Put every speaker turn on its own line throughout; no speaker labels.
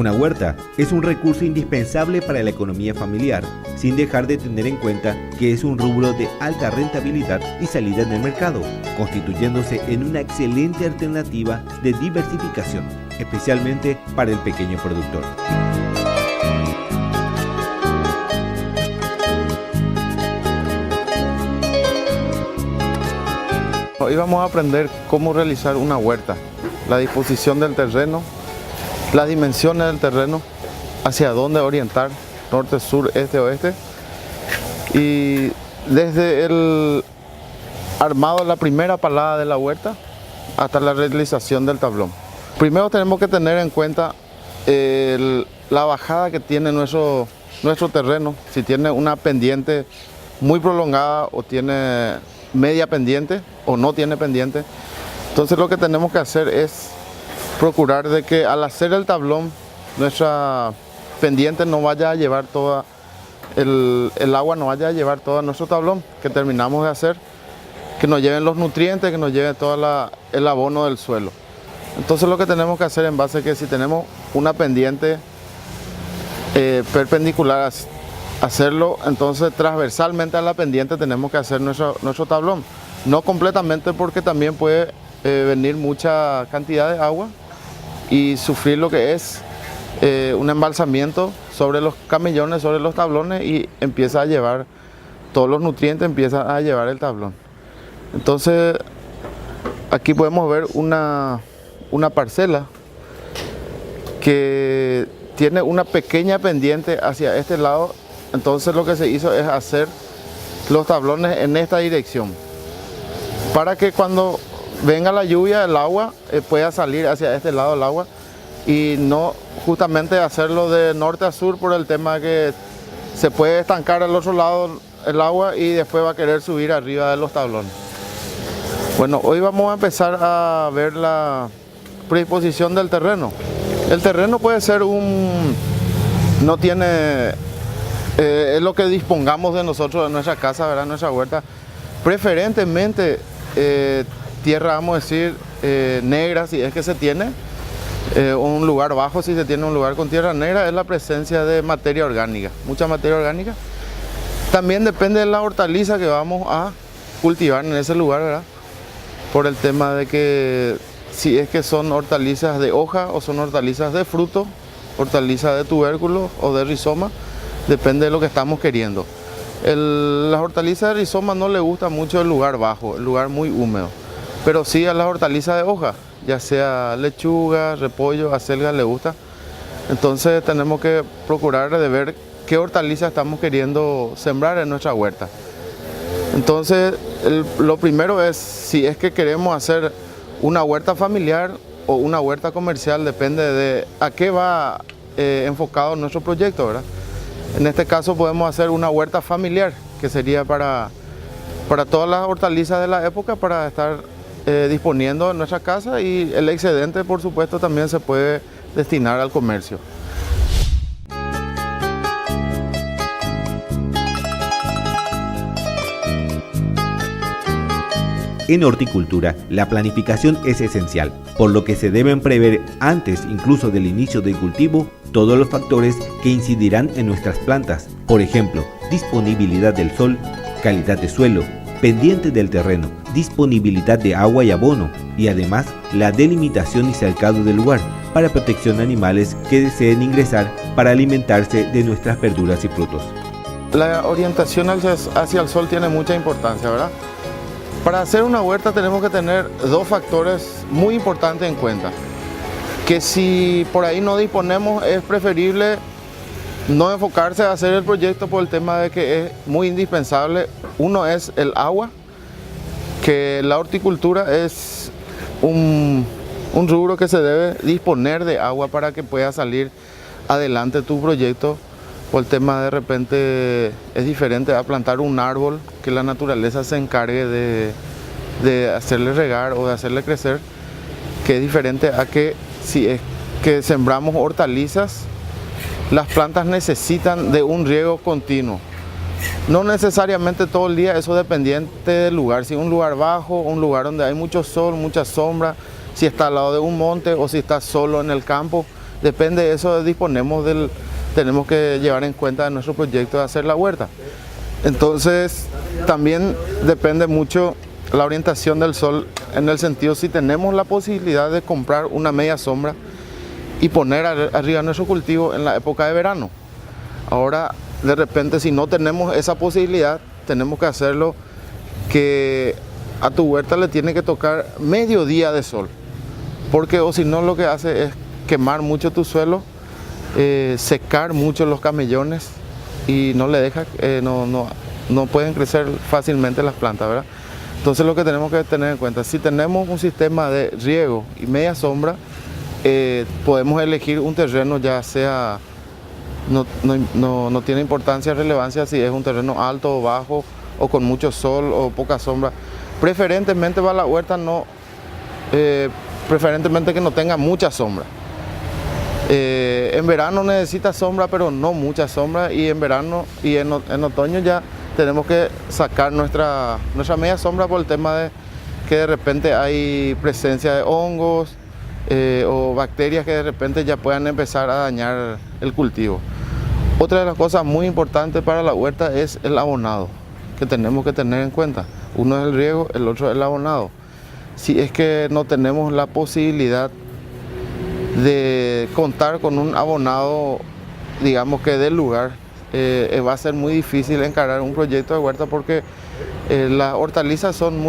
Una huerta es un recurso indispensable para la economía familiar, sin dejar de tener en cuenta que es un rubro de alta rentabilidad y salida en el mercado, constituyéndose en una excelente alternativa de diversificación, especialmente para el pequeño productor.
Hoy vamos a aprender cómo realizar una huerta, la disposición del terreno, las dimensiones del terreno, hacia dónde orientar, norte, sur, este, oeste, y desde el armado de la primera palada de la huerta hasta la realización del tablón. Primero tenemos que tener en cuenta la bajada que tiene nuestro terreno, si tiene una pendiente muy prolongada o tiene media pendiente o no tiene pendiente. Entonces lo que tenemos que hacer es procurar de que al hacer el tablón nuestra pendiente no vaya a llevar toda el agua, no vaya a llevar todo nuestro tablón que terminamos de hacer, que nos lleven los nutrientes, que nos lleve todo el abono del suelo. Entonces lo que tenemos que hacer en base a que si tenemos una pendiente perpendicular, hacerlo entonces transversalmente a la pendiente tenemos que hacer nuestro tablón. No completamente, porque también puede venir mucha cantidad de agua y sufrir lo que es un embalsamiento sobre los camellones, sobre los tablones, y empieza a llevar todos los nutrientes, empieza a llevar el tablón. Entonces aquí podemos ver una parcela que tiene una pequeña pendiente hacia este lado. Entonces lo que se hizo es hacer los tablones en esta dirección, para que cuando venga la lluvia, el agua pueda salir hacia este lado del agua y no justamente hacerlo de norte a sur, por el tema que se puede estancar al otro lado el agua y después va a querer subir arriba de los tablones. Bueno, hoy vamos a empezar a ver la predisposición del terreno. El terreno puede ser no tiene, es lo que dispongamos de nosotros en nuestra casa, ¿verdad? Nuestra huerta. Preferentemente tierra, vamos a decir, negra, si es que se tiene, un lugar bajo, si se tiene un lugar con tierra negra, es la presencia de materia orgánica, mucha materia orgánica. También depende de la hortaliza que vamos a cultivar en ese lugar, ¿verdad? Por el tema de que si es que son hortalizas de hoja o son hortalizas de fruto, hortalizas de tubérculo o de rizoma, depende de lo que estamos queriendo. Las hortalizas de rizoma no le gusta mucho el lugar bajo, el lugar muy húmedo, pero sí a las hortalizas de hoja, ya sea lechuga, repollo, acelga, le gusta. Entonces tenemos que procurar de ver qué hortaliza estamos queriendo sembrar en nuestra huerta. Entonces lo primero es, si es que queremos hacer una huerta familiar o una huerta comercial, depende de a qué va enfocado nuestro proyecto, ¿verdad? En este caso podemos hacer una huerta familiar, que sería para todas las hortalizas de la época, para estar disponiendo en nuestra casa, y el excedente, por supuesto, también se puede destinar al comercio.
En horticultura, la planificación es esencial, por lo que se deben prever antes incluso del inicio del cultivo todos los factores que incidirán en nuestras plantas, por ejemplo, disponibilidad del sol, calidad de suelo, pendiente del terreno, disponibilidad de agua y abono, y además la delimitación y cercado del lugar para protección de animales que deseen ingresar para alimentarse de nuestras verduras y frutos.
La orientación hacia el sol tiene mucha importancia, ¿verdad? Para hacer una huerta tenemos que tener dos factores muy importantes en cuenta, que si por ahí no disponemos, es preferible no enfocarse a hacer el proyecto por el tema de que es muy indispensable. Uno es el agua, que la horticultura es un rubro que se debe disponer de agua para que pueda salir adelante tu proyecto. Por el tema, de repente es diferente a plantar un árbol, que la naturaleza se encargue de hacerle regar o de hacerle crecer, que es diferente a que si es que sembramos hortalizas, las plantas necesitan de un riego continuo. No necesariamente todo el día, eso dependiente del lugar. Si un lugar bajo, un lugar donde hay mucho sol, mucha sombra, si está al lado de un monte o si está solo en el campo, Depende de eso, tenemos que llevar en cuenta en nuestro proyecto de hacer la huerta. Entonces, también depende mucho la orientación del sol, en el sentido si tenemos la posibilidad de comprar una media sombra y poner arriba nuestro cultivo en la época de verano. Ahora, de repente, si no tenemos esa posibilidad, tenemos que hacerlo que a tu huerta le tiene que tocar medio día de sol, porque o si no lo que hace es quemar mucho tu suelo, secar mucho los camellones y no le deja, no pueden crecer fácilmente las plantas, ¿verdad? Entonces lo que tenemos que tener en cuenta, si tenemos un sistema de riego y media sombra, podemos elegir un terreno, ya sea, no tiene importancia, relevancia si es un terreno alto o bajo, o con mucho sol o poca sombra. Preferentemente para la huerta preferentemente que no tenga mucha sombra. En verano necesita sombra, pero no mucha sombra, y en verano y en otoño ya tenemos que sacar nuestra media sombra por el tema de que de repente hay presencia de hongos o bacterias que de repente ya puedan empezar a dañar el cultivo. Otra de las cosas muy importantes para la huerta es el abonado, que tenemos que tener en cuenta. Uno es el riego, el otro es el abonado. Si es que no tenemos la posibilidad de contar con un abonado, digamos que del lugar, va a ser muy difícil encarar un proyecto de huerta, porque las hortalizas son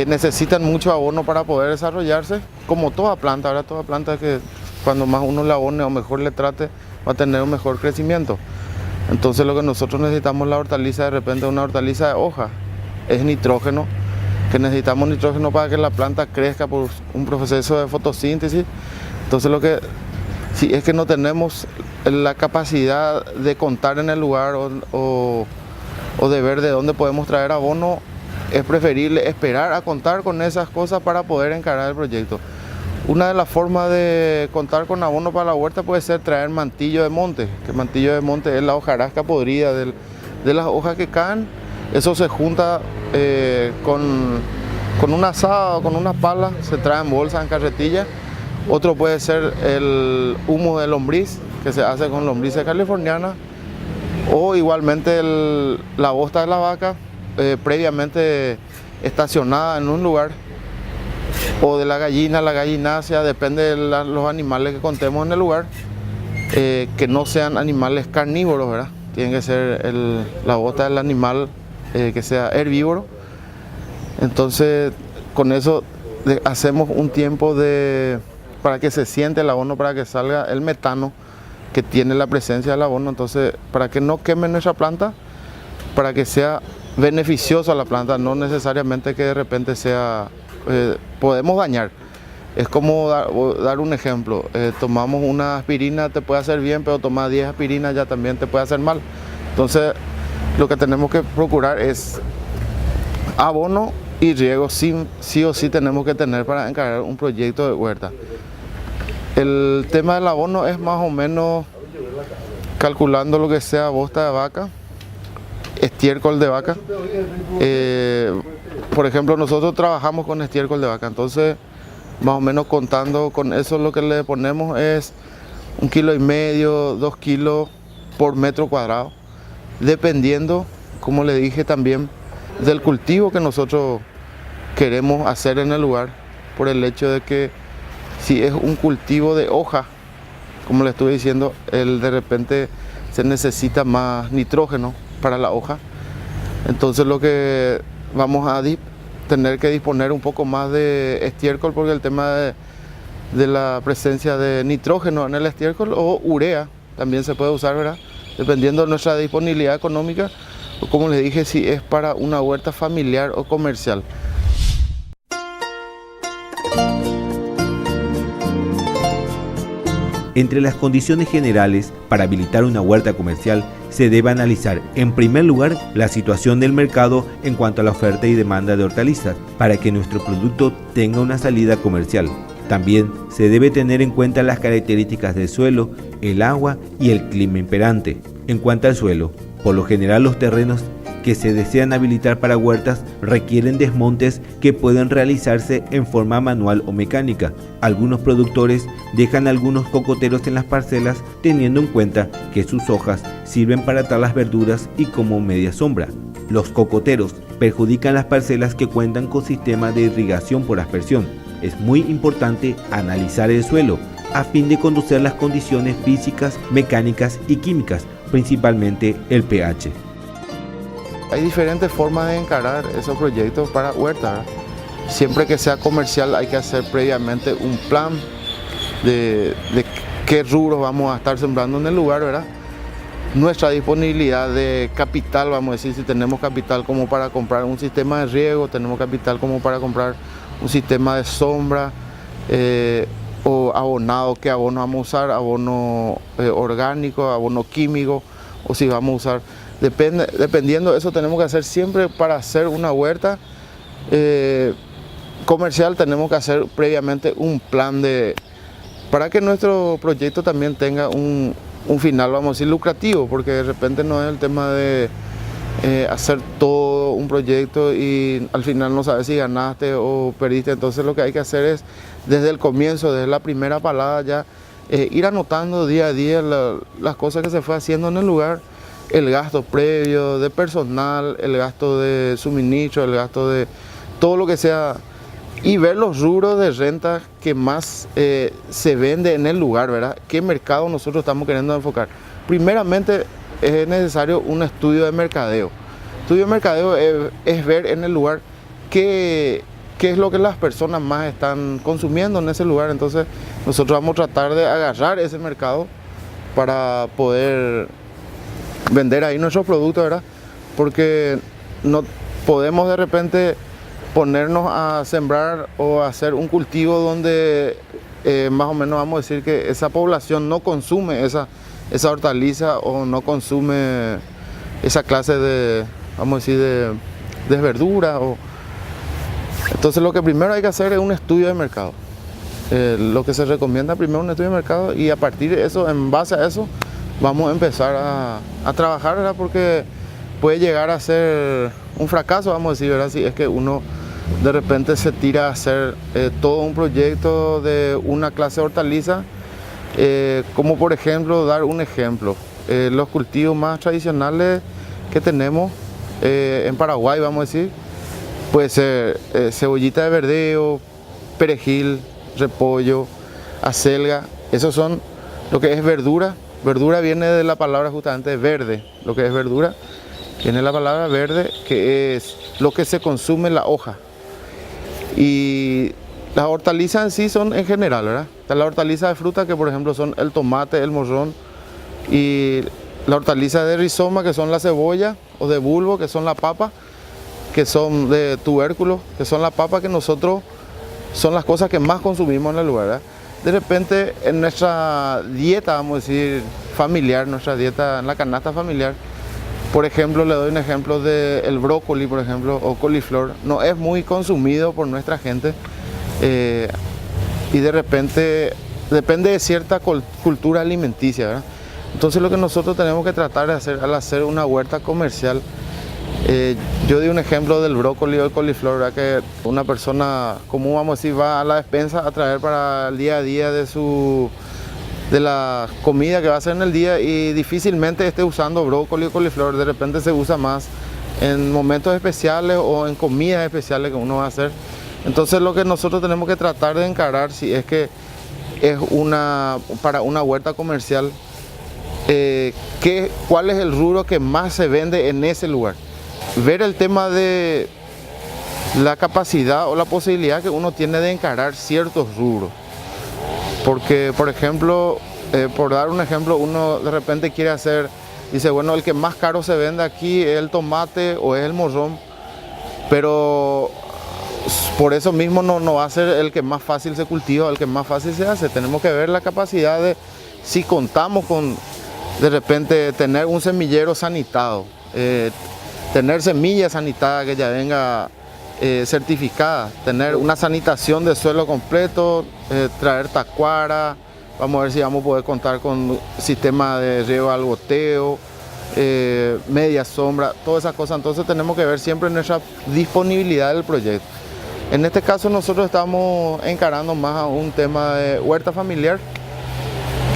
necesitan mucho abono para poder desarrollarse, como toda planta. Ahora toda planta que cuando más uno le abone o mejor le trate, va a tener un mejor crecimiento. Entonces lo que nosotros necesitamos la hortaliza, de repente una hortaliza de hoja, es nitrógeno, que necesitamos nitrógeno para que la planta crezca por un proceso de fotosíntesis. Entonces si es que no tenemos la capacidad de contar en el lugar o de ver de dónde podemos traer abono, es preferible esperar a contar con esas cosas para poder encarar el proyecto. Una de las formas de contar con abono para la huerta puede ser traer mantillo de monte, que mantillo de monte es la hojarasca podrida de las hojas que caen. Eso se junta con una asada o con una pala, se trae en bolsa, en carretilla. Otro puede ser el humo de lombriz, que se hace con lombrices californiana, o igualmente la bosta de la vaca, previamente estacionada en un lugar, o de la gallinácea, depende de los animales que contemos en el lugar, que no sean animales carnívoros, ¿verdad? Tiene que ser la bosta del animal que sea herbívoro. Entonces, con eso hacemos un tiempo para que se siente el abono, para que salga el metano que tiene la presencia del abono. Entonces, para que no queme nuestra planta, para que sea beneficioso a la planta, no necesariamente que de repente podemos dañar. Es como dar un ejemplo, tomamos una aspirina, te puede hacer bien, pero tomar 10 aspirinas ya también te puede hacer mal. Entonces, lo que tenemos que procurar es abono y riego, sí o sí tenemos que tener para encarar un proyecto de huerta. El tema del abono es más o menos calculando lo que sea bosta de vaca, estiércol de vaca. Por ejemplo, nosotros trabajamos con estiércol de vaca, entonces más o menos contando con eso, lo que le ponemos es 1,5 kilos, 2 kilos por metro cuadrado, dependiendo, como le dije también, del cultivo que nosotros queremos hacer en el lugar, por el hecho de que si es un cultivo de hoja, como le estuve diciendo, de repente se necesita más nitrógeno para la hoja. Entonces lo que vamos a tener que disponer un poco más de estiércol, porque el tema de la presencia de nitrógeno en el estiércol, o urea también se puede usar, ¿verdad? Dependiendo de nuestra disponibilidad económica, o como les dije, si es para una huerta familiar o comercial.
Entre las condiciones generales para habilitar una huerta comercial se debe analizar, en primer lugar, la situación del mercado en cuanto a la oferta y demanda de hortalizas, para que nuestro producto tenga una salida comercial. También se debe tener en cuenta las características del suelo, el agua y el clima imperante. En cuanto al suelo, por lo general los terrenos que se desean habilitar para huertas requieren desmontes que pueden realizarse en forma manual o mecánica. Algunos productores dejan algunos cocoteros en las parcelas teniendo en cuenta que sus hojas sirven para atar las verduras y como media sombra. Los cocoteros perjudican las parcelas que cuentan con sistema de irrigación por aspersión. Es muy importante analizar el suelo a fin de conocer las condiciones físicas, mecánicas y químicas, principalmente el pH.
Hay diferentes formas de encarar esos proyectos para huerta. Siempre que sea comercial hay que hacer previamente un plan de qué rubros vamos a estar sembrando en el lugar, ¿verdad? Nuestra disponibilidad de capital, vamos a decir, si tenemos capital como para comprar un sistema de riego, tenemos capital como para comprar un sistema de sombra, o abonado, qué abono vamos a usar, abono orgánico, abono químico, o si vamos a usar, dependiendo de eso tenemos que hacer siempre para hacer una huerta comercial, tenemos que hacer previamente un plan para que nuestro proyecto también tenga un final, vamos a decir, lucrativo, porque de repente no es el tema de hacer todo un proyecto y al final no sabes si ganaste o perdiste. Entonces lo que hay que hacer es desde el comienzo, desde la primera palada ya, ir anotando día a día las cosas que se fue haciendo en el lugar, el gasto previo de personal, el gasto de suministro, el gasto de todo lo que sea, y ver los rubros de renta que más se vende en el lugar, ¿verdad? ¿Qué mercado nosotros estamos queriendo enfocar? Primeramente es necesario un estudio de mercadeo. Estudio de mercadeo es ver en el lugar qué es lo que las personas más están consumiendo en ese lugar. Entonces nosotros vamos a tratar de agarrar ese mercado para poder vender ahí nuestros productos, ¿verdad? Porque no podemos de repente ponernos a sembrar o a hacer un cultivo donde más o menos vamos a decir que esa población no consume esa hortaliza o no consume esa clase de, vamos a decir, de verdura. Entonces lo que primero hay que hacer es un estudio de mercado. Lo que se recomienda primero un estudio de mercado, y a partir de eso, en base a eso, vamos a empezar a trabajar, ¿verdad? Porque puede llegar a ser un fracaso, vamos a decir, ¿verdad? Si es que uno de repente se tira a hacer todo un proyecto de una clase de hortaliza, como por ejemplo, dar un ejemplo, los cultivos más tradicionales que tenemos en Paraguay, vamos a decir, puede ser cebollita de verdeo, perejil, repollo, acelga. Esos son lo que es verdura. Verdura viene de la palabra justamente verde, lo que es verdura. Viene la palabra verde, que es lo que se consume la hoja. Y las hortalizas en sí son en general, ¿verdad? Está la hortaliza de fruta, que por ejemplo son el tomate, el morrón, y la hortaliza de rizoma, que son la cebolla, o de bulbo, que son la papa, que son de tubérculo, que son la papa, que nosotros son las cosas que más consumimos en el lugar, ¿verdad? De repente en nuestra dieta, vamos a decir, familiar, nuestra dieta en la canasta familiar, por ejemplo, le doy un ejemplo del brócoli, por ejemplo, o coliflor, no es muy consumido por nuestra gente, y de repente depende de cierta cultura alimenticia, ¿verdad? Entonces lo que nosotros tenemos que tratar de hacer al hacer una huerta comercial, yo di un ejemplo del brócoli o el coliflor, ¿verdad? Que una persona común, vamos a decir, va a la despensa a traer para el día a día de la comida que va a hacer en el día, y difícilmente esté usando brócoli o coliflor. De repente se usa más en momentos especiales o en comidas especiales que uno va a hacer. Entonces lo que nosotros tenemos que tratar de encarar, si es que es para una huerta comercial, cuál es el rubro que más se vende en ese lugar. Ver el tema de la capacidad o la posibilidad que uno tiene de encarar ciertos rubros. Porque, por ejemplo, por dar un ejemplo, uno de repente quiere hacer, dice, bueno, el que más caro se vende aquí es el tomate o es el morrón, pero por eso mismo no va a ser el que más fácil se cultiva, el que más fácil se hace. Tenemos que ver la capacidad de, si contamos con, de repente, tener un semillero sanitado, tener semillas sanitadas que ya venga certificada, tener una sanitación de suelo completo, traer tacuara, vamos a ver si vamos a poder contar con sistema de riego al goteo, media sombra, todas esas cosas. Entonces tenemos que ver siempre nuestra disponibilidad del proyecto. En este caso nosotros estamos encarando más a un tema de huerta familiar,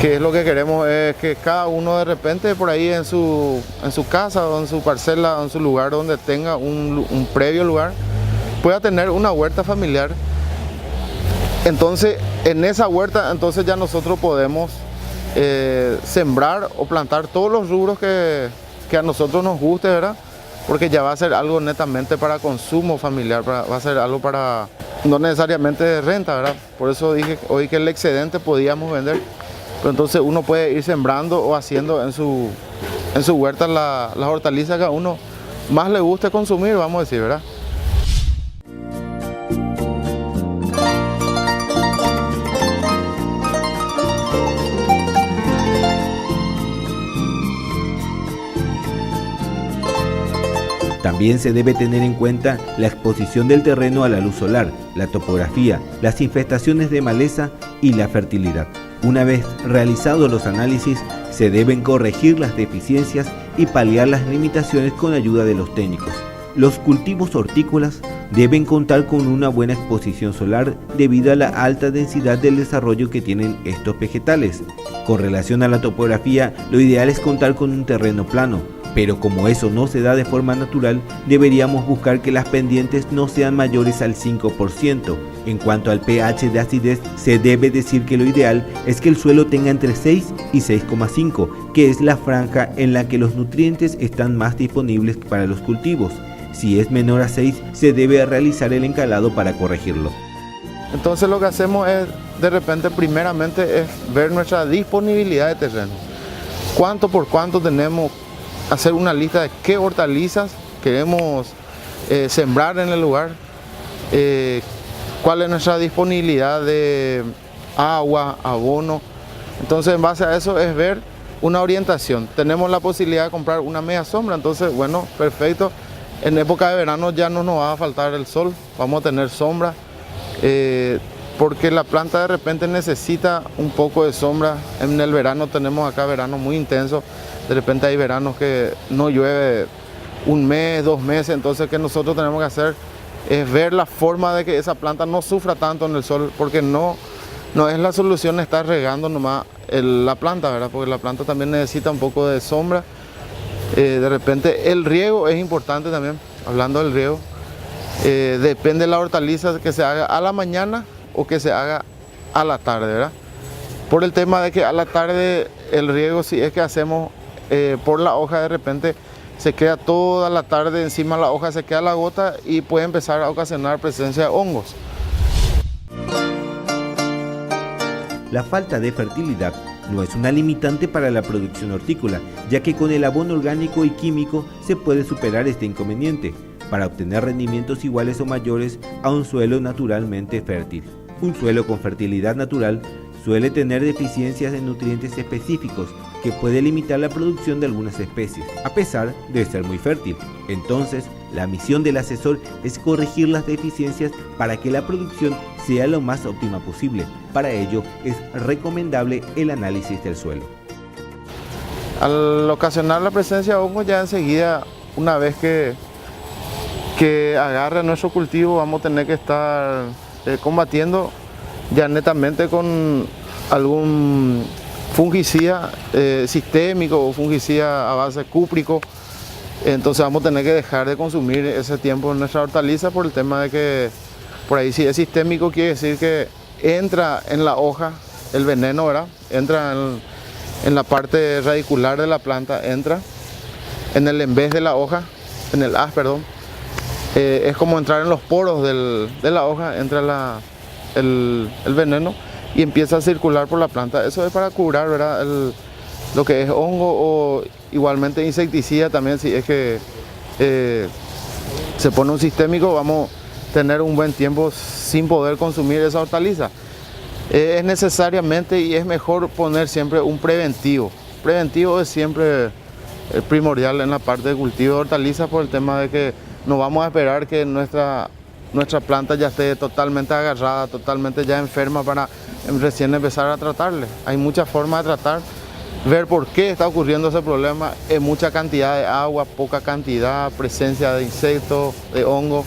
que es lo que queremos, es que cada uno de repente por ahí en su casa o en su parcela o en su lugar donde tenga un previo lugar, pueda tener una huerta familiar. Entonces en esa huerta entonces ya nosotros podemos sembrar o plantar todos los rubros que a nosotros nos guste, ¿verdad? Porque ya va a ser algo netamente para consumo familiar, va a ser algo para, no necesariamente de renta, ¿verdad? Por eso dije hoy que el excedente podíamos vender, pero entonces uno puede ir sembrando o haciendo en su huerta las hortalizas que a uno más le guste consumir, vamos a decir, ¿verdad?
También se debe tener en cuenta la exposición del terreno a la luz solar, la topografía, las infestaciones de maleza y la fertilidad. Una vez realizados los análisis, se deben corregir las deficiencias y paliar las limitaciones con ayuda de los técnicos. Los cultivos hortícolas deben contar con una buena exposición solar debido a la alta densidad del desarrollo que tienen estos vegetales. Con relación a la topografía, lo ideal es contar con un terreno plano, pero como eso no se da de forma natural, deberíamos buscar que las pendientes no sean mayores al 5%. En cuanto al pH de acidez, se debe decir que lo ideal es que el suelo tenga entre 6 y 6,5, que es la franja en la que los nutrientes están más disponibles para los cultivos. Si es menor a 6, se debe realizar el encalado para corregirlo.
Entonces lo que hacemos es, de repente, primeramente es ver nuestra disponibilidad de terreno. ¿Cuánto por cuánto tenemos? Hacer una lista de qué hortalizas queremos sembrar en el lugar, cuál es nuestra disponibilidad de agua, abono. Entonces en base a eso es ver una orientación. Tenemos la posibilidad de comprar una media sombra, entonces bueno, perfecto. En época de verano ya no nos va a faltar el sol, vamos a tener sombra, porque la planta de repente necesita un poco de sombra. En el verano tenemos acá verano muy intenso. De repente hay veranos que no llueve un mes, 2 meses, entonces que nosotros tenemos que hacer es ver la forma de que esa planta no sufra tanto en el sol, porque no es la solución estar regando nomás la planta, ¿verdad? Porque la planta también necesita un poco de sombra. De repente el riego es importante también, hablando del riego, depende de la hortaliza que se haga a la mañana o que se haga a la tarde, ¿verdad? Por el tema de que a la tarde el riego, si es que hacemos por la hoja, de repente se queda toda la tarde encima de la hoja, se queda la gota y puede empezar a ocasionar presencia de hongos.
La falta de fertilidad no es una limitante para la producción hortícola, ya que con el abono orgánico y químico se puede superar este inconveniente para obtener rendimientos iguales o mayores a un suelo naturalmente fértil. Un suelo con fertilidad natural suele tener deficiencias de nutrientes específicos que puede limitar la producción de algunas especies, a pesar de ser muy fértil. Entonces, la misión del asesor es corregir las deficiencias para que la producción sea lo más óptima posible. Para ello, es recomendable el análisis del suelo.
Al ocasionar la presencia de hongos, ya enseguida, una vez que agarre nuestro cultivo, vamos a tener que estar combatiendo ya netamente con algún fungicida sistémico o fungicida a base cúprico. Entonces vamos a tener que dejar de consumir ese tiempo en nuestra hortaliza por el tema de que por ahí si es sistémico quiere decir que entra en la hoja el veneno, ¿verdad? Entra en la parte radicular de la planta, entra en el embés de la hoja, en el haz, perdón. Es como entrar en los poros de la hoja, entra el veneno y empieza a circular por la planta. Eso es para curar, ¿verdad? Lo que es hongo o igualmente insecticida también. Si es que se pone un sistémico, vamos a tener un buen tiempo sin poder consumir esa hortaliza. Es necesariamente y es mejor poner siempre un preventivo. Preventivo es siempre primordial en la parte de cultivo de hortalizas por el tema de que no vamos a esperar que nuestra planta ya esté totalmente agarrada, totalmente ya enferma para recién empezar a tratarle. Hay muchas formas de tratar. ver por qué está ocurriendo ese problema, en mucha cantidad de agua, poca cantidad, presencia de insectos, de hongos.